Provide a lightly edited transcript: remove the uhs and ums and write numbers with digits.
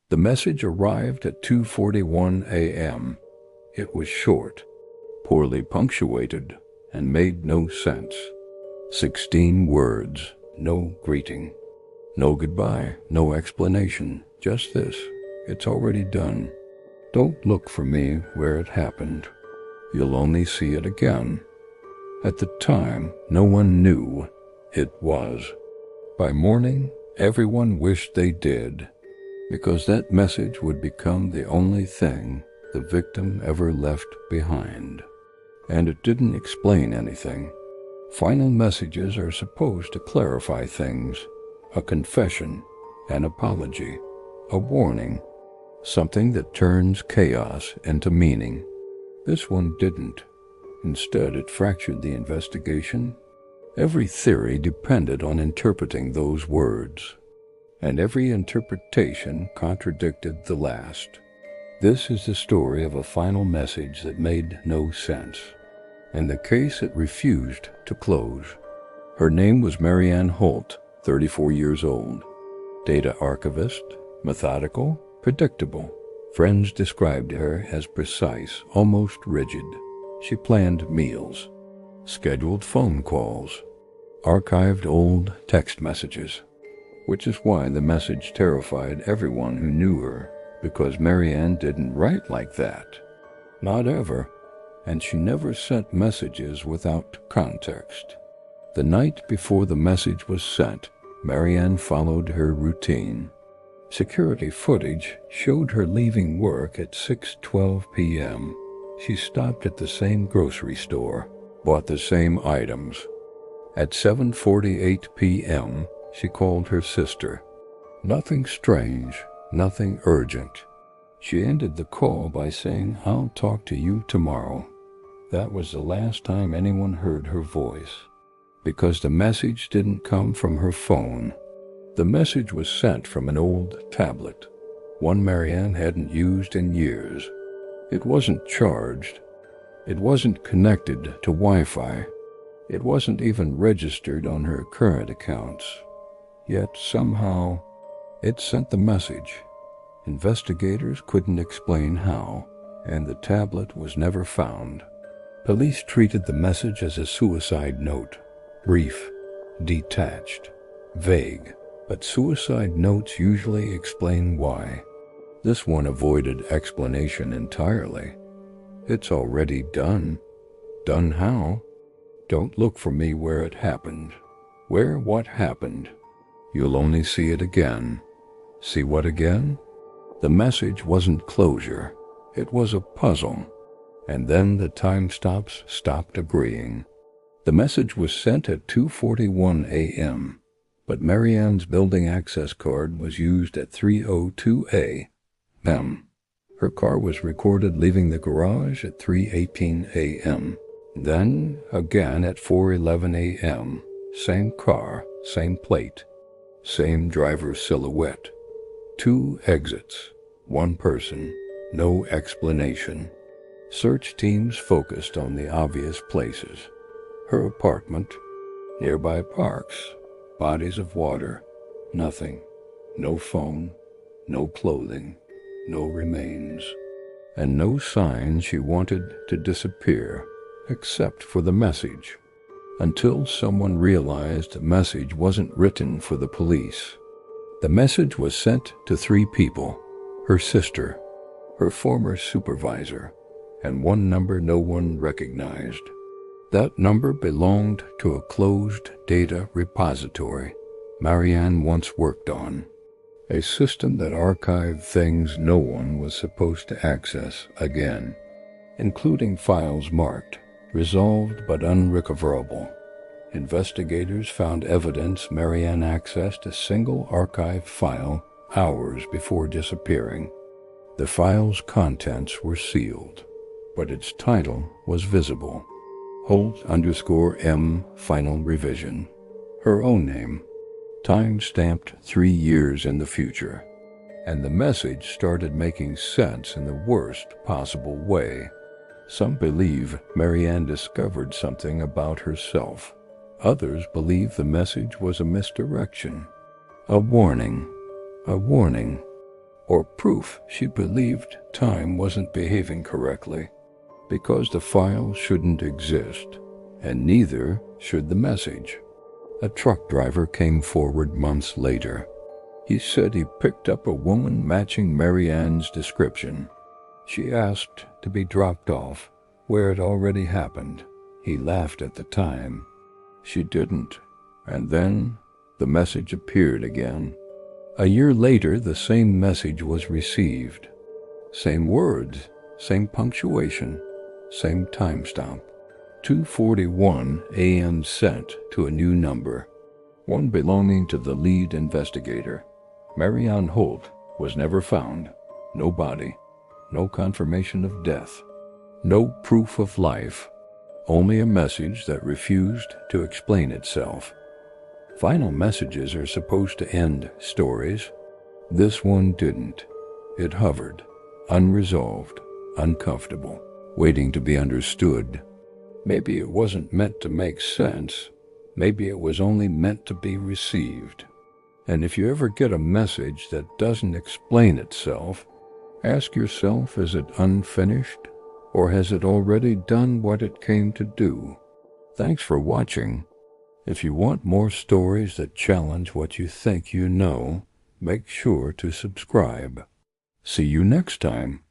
The message arrived at 2:41 a.m. It was short, poorly punctuated, and made no sense. 16 words, no greeting, no goodbye, no explanation, just this: it's already done. Don't look for me where it happened. You'll only see it again. At the time, no one knew it was. By morning, everyone wished they did, because that message would become the only thing the victim ever left behind. And it didn't explain anything. Final messages are supposed to clarify things: a confession, an apology, a warning, something that turns chaos into meaning. This one didn't. Instead, it fractured the investigation. Every theory depended on interpreting those words, and every interpretation contradicted the last. This is the story of a final message that made no sense, and the case it refused to close. Her name was Marianne Holt, 34 years old. Data archivist, methodical, predictable. Friends described her as precise, almost rigid. She planned meals, scheduled phone calls, archived old text messages, which is why the message terrified everyone who knew her, because Marianne didn't write like that. Not ever, and she never sent messages without context. The night before the message was sent, Marianne followed her routine. Security footage showed her leaving work at 6:12 p.m. She stopped at the same grocery store, bought the same items. At 7:48 p.m., she called her sister. Nothing strange, nothing urgent. She ended the call by saying, "I'll talk to you tomorrow." That was the last time anyone heard her voice, because the message didn't come from her phone. The message was sent from an old tablet, one Marianne hadn't used in years. It wasn't charged. It wasn't connected to Wi-Fi. It wasn't even registered on her current accounts. Yet somehow, it sent the message. Investigators couldn't explain how, and the tablet was never found. Police treated the message as a suicide note. Brief, detached, vague. But suicide notes usually explain why. This one avoided explanation entirely. It's already done. Done how? Don't look for me where it happened. Where what happened? You'll only see it again. See what again? The message wasn't closure. It was a puzzle. And then the time stopped agreeing. The message was sent at 2:41 a.m. But Marianne's building access card was used at 3:02 a.m. Her car was recorded leaving the garage at 3:18 a.m. Then again at 4:11 a.m. Same car, same plate, same driver's silhouette. 2 exits, 1 person, no explanation. Search teams focused on the obvious places: her apartment, nearby parks, bodies of water. Nothing. No phone, no clothing, no remains, and no sign she wanted to disappear, except for the message, until someone realized the message wasn't written for the police. The message was sent to 3 people: her sister, her former supervisor, and one number no one recognized. That number belonged to a closed data repository Marianne once worked on, a system that archived things no one was supposed to access again, including files marked resolved but unrecoverable. Investigators found evidence Marianne accessed a single archived file hours before disappearing. The file's contents were sealed, but its title was visible: Holt_M Final Revision. Her own name, time-stamped 3 years in the future. And the message started making sense in the worst possible way. Some believe Marianne discovered something about herself. Others believe the message was a misdirection, a warning. or proof she believed time wasn't behaving correctly, because the file shouldn't exist, and neither should the message. A truck driver came forward months later. He said he picked up a woman matching Mary Ann's description. She asked to be dropped off where it already happened. He laughed at the time. She didn't, and then the message appeared again. A year later, the same message was received. Same words, same punctuation, same timestamp. 2:41 a.m. sent to a new number, one belonging to the lead investigator. Mary Ann Holt was never found. No body, no confirmation of death, no proof of life, only a message that refused to explain itself. Final messages are supposed to end stories. This one didn't. It hovered, unresolved, uncomfortable, waiting to be understood. Maybe it wasn't meant to make sense. Maybe it was only meant to be received. And if you ever get a message that doesn't explain itself, ask yourself, is it unfinished? Or has it already done what it came to do? Thanks for watching. If you want more stories that challenge what you think you know, make sure to subscribe. See you next time.